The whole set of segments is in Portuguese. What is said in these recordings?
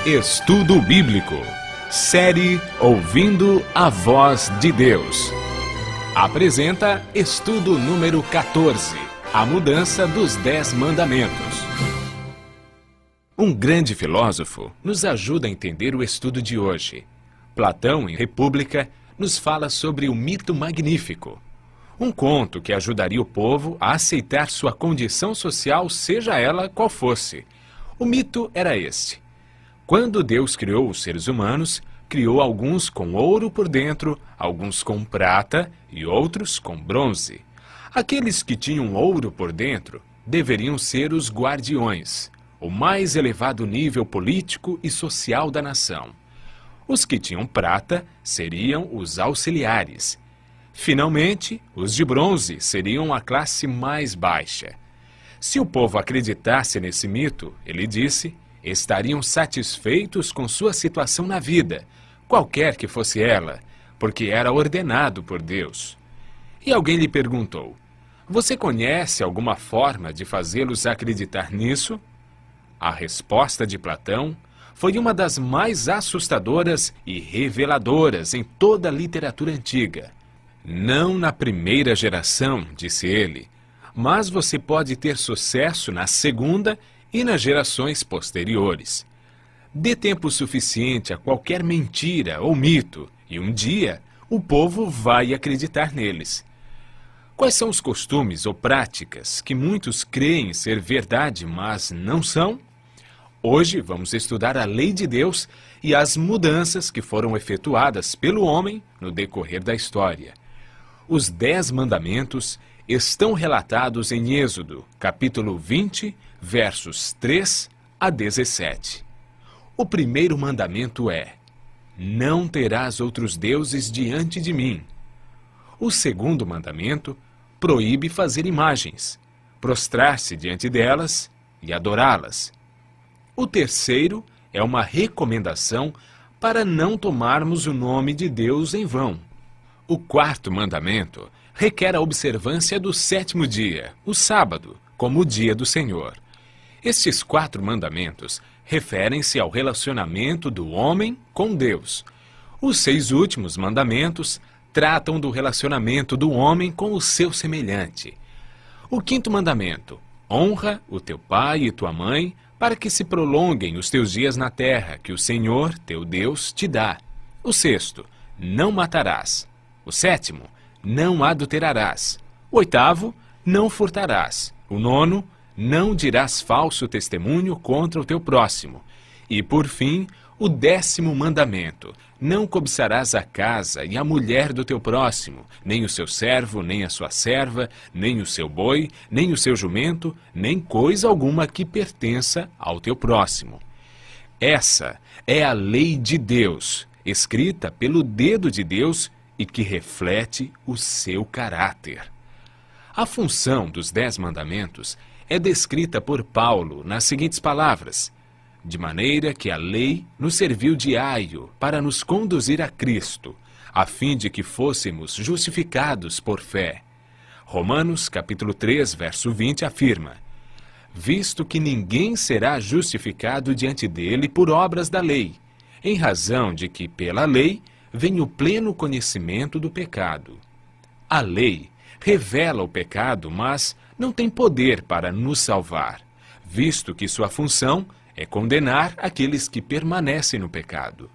Estudo Bíblico. Série Ouvindo a Voz de Deus. Apresenta estudo número 14. A mudança dos 10 mandamentos. Um grande filósofo nos ajuda a entender o estudo de hoje. Platão, em República, nos fala sobre o mito magnífico. Um conto que ajudaria o povo a aceitar sua condição social, seja ela qual fosse. O mito era este. Quando Deus criou os seres humanos, criou alguns com ouro por dentro, alguns com prata e outros com bronze. Aqueles que tinham ouro por dentro deveriam ser os guardiões, o mais elevado nível político e social da nação. Os que tinham prata seriam os auxiliares. Finalmente, os de bronze seriam a classe mais baixa. Se o povo acreditasse nesse mito, ele disse, estariam satisfeitos com sua situação na vida, qualquer que fosse ela, porque era ordenado por Deus. E alguém lhe perguntou, você conhece alguma forma de fazê-los acreditar nisso? A resposta de Platão foi uma das mais assustadoras e reveladoras em toda a literatura antiga. Não na primeira geração, disse ele, mas você pode ter sucesso na segunda e nas gerações posteriores. Dê tempo suficiente a qualquer mentira ou mito, e um dia o povo vai acreditar neles. Quais são os costumes ou práticas que muitos creem ser verdade, mas não são? Hoje vamos estudar a lei de Deus e as mudanças que foram efetuadas pelo homem no decorrer da história. Os 10 mandamentos estão relatados em Êxodo, capítulo 20, versos 3 a 17. O primeiro mandamento é: não terás outros deuses diante de mim. O segundo mandamento proíbe fazer imagens, prostrar-se diante delas e adorá-las. O terceiro é uma recomendação para não tomarmos o nome de Deus em vão. O quarto mandamento requer a observância do 7º dia, o sábado, como o dia do Senhor. Estes 4 mandamentos referem-se ao relacionamento do homem com Deus. Os 6 últimos mandamentos tratam do relacionamento do homem com o seu semelhante. O 5º mandamento: honra o teu pai e tua mãe, para que se prolonguem os teus dias na terra, que o Senhor, teu Deus, te dá. O 6º: não matarás. O 7º: não adulterarás. O 8º: não furtarás. O 9º: não dirás falso testemunho contra o teu próximo. E, por fim, o 10º mandamento: não cobiçarás a casa e a mulher do teu próximo, nem o seu servo, nem a sua serva, nem o seu boi, nem o seu jumento, nem coisa alguma que pertença ao teu próximo. Essa é a lei de Deus, escrita pelo dedo de Deus e que reflete o seu caráter. A função dos 10 mandamentos é descrita por Paulo nas seguintes palavras: de maneira que a lei nos serviu de aio para nos conduzir a Cristo, a fim de que fôssemos justificados por fé. Romanos capítulo 3, verso 20 afirma: visto que ninguém será justificado diante dele por obras da lei, em razão de que pela lei vem o pleno conhecimento do pecado. A lei revela o pecado, mas não tem poder para nos salvar, visto que sua função é condenar aqueles que permanecem no pecado.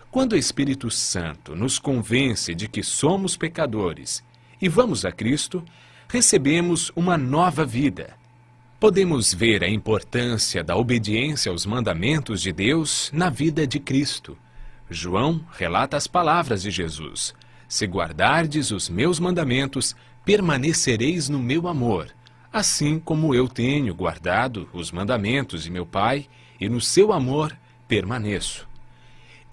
Quando o Espírito Santo nos convence de que somos pecadores e vamos a Cristo, recebemos uma nova vida. Podemos ver a importância da obediência aos mandamentos de Deus na vida de Cristo. João relata as palavras de Jesus: se guardardes os meus mandamentos, permanecereis no meu amor, assim como eu tenho guardado os mandamentos de meu Pai, e no seu amor permaneço.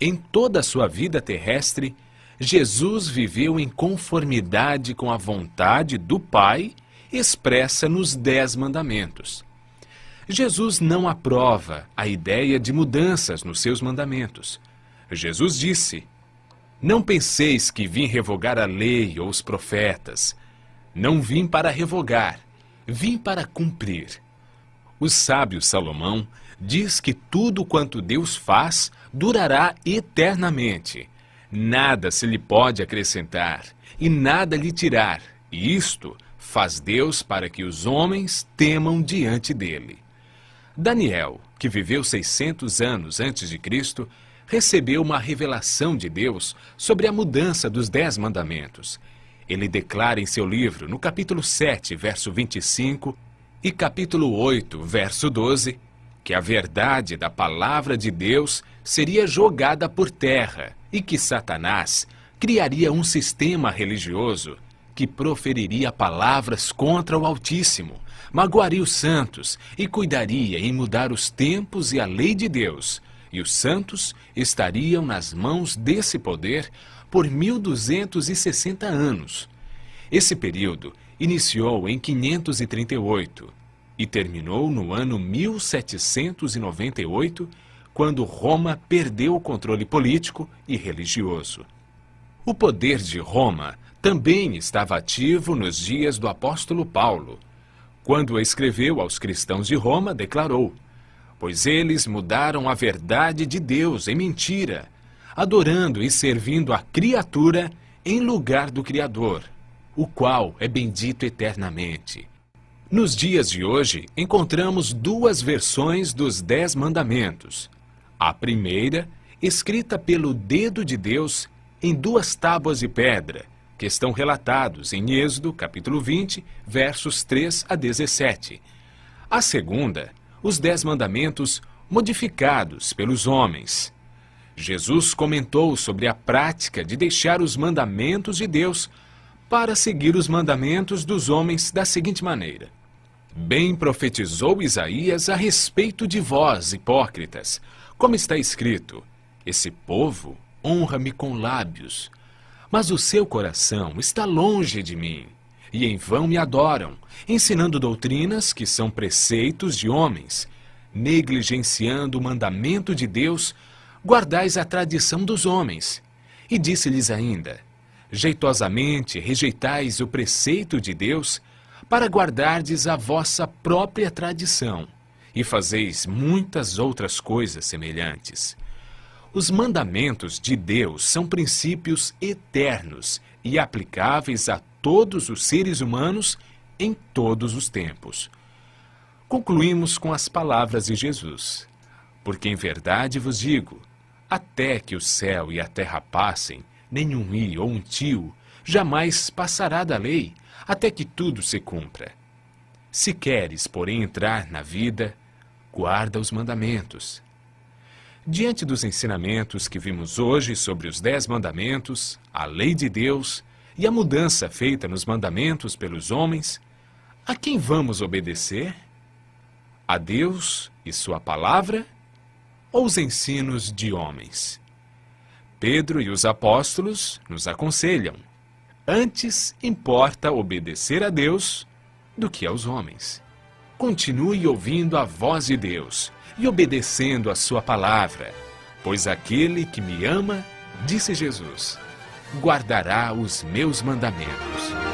Em toda a sua vida terrestre, Jesus viveu em conformidade com a vontade do Pai, expressa nos 10 mandamentos. Jesus não aprova a ideia de mudanças nos seus mandamentos. Jesus disse: não penseis que vim revogar a lei ou os profetas. Não vim para revogar, vim para cumprir. O sábio Salomão diz que tudo quanto Deus faz durará eternamente. Nada se lhe pode acrescentar e nada lhe tirar, e isto faz Deus para que os homens temam diante dele. Daniel, que viveu 600 anos antes de Cristo, recebeu uma revelação de Deus sobre a mudança dos 10 mandamentos. Ele declara em seu livro, no capítulo 7, verso 25, e capítulo 8, verso 12, que a verdade da palavra de Deus seria jogada por terra e que Satanás criaria um sistema religioso que proferiria palavras contra o Altíssimo, magoaria os santos e cuidaria em mudar os tempos e a lei de Deus, e os santos estariam nas mãos desse poder por 1260 anos. Esse período iniciou em 538 e terminou no ano 1798, quando Roma perdeu o controle político e religioso. O poder de Roma também estava ativo nos dias do apóstolo Paulo. Quando escreveu aos cristãos de Roma, declarou: pois eles mudaram a verdade de Deus em mentira, adorando e servindo a criatura em lugar do Criador, o qual é bendito eternamente. Nos dias de hoje, encontramos duas versões dos 10 mandamentos. A primeira, escrita pelo dedo de Deus em 2 tábuas de pedra, que estão relatados em Êxodo, capítulo 20, versos 3 a 17. A segunda, os 10 mandamentos modificados pelos homens. Jesus comentou sobre a prática de deixar os mandamentos de Deus para seguir os mandamentos dos homens da seguinte maneira: bem profetizou Isaías a respeito de vós, hipócritas, como está escrito: esse povo honra-me com lábios, mas o seu coração está longe de mim, e em vão me adoram, ensinando doutrinas que são preceitos de homens. Negligenciando o mandamento de Deus, guardais a tradição dos homens. E disse-lhes ainda: jeitosamente rejeitais o preceito de Deus, para guardardes a vossa própria tradição, e fazeis muitas outras coisas semelhantes. Os mandamentos de Deus são princípios eternos e aplicáveis a todos os seres humanos em todos os tempos. Concluímos com as palavras de Jesus: porque em verdade vos digo, até que o céu e a terra passem, nenhum i ou um tio jamais passará da lei, até que tudo se cumpra. Se queres, porém, entrar na vida, guarda os mandamentos. Diante dos ensinamentos que vimos hoje sobre os 10 mandamentos, a lei de Deus e a mudança feita nos mandamentos pelos homens, a quem vamos obedecer? A Deus e sua palavra ou os ensinos de homens? Pedro e os apóstolos nos aconselham: antes importa obedecer a Deus do que aos homens. Continue ouvindo a voz de Deus e obedecendo a sua palavra, pois aquele que me ama, disse Jesus, guardará os meus mandamentos.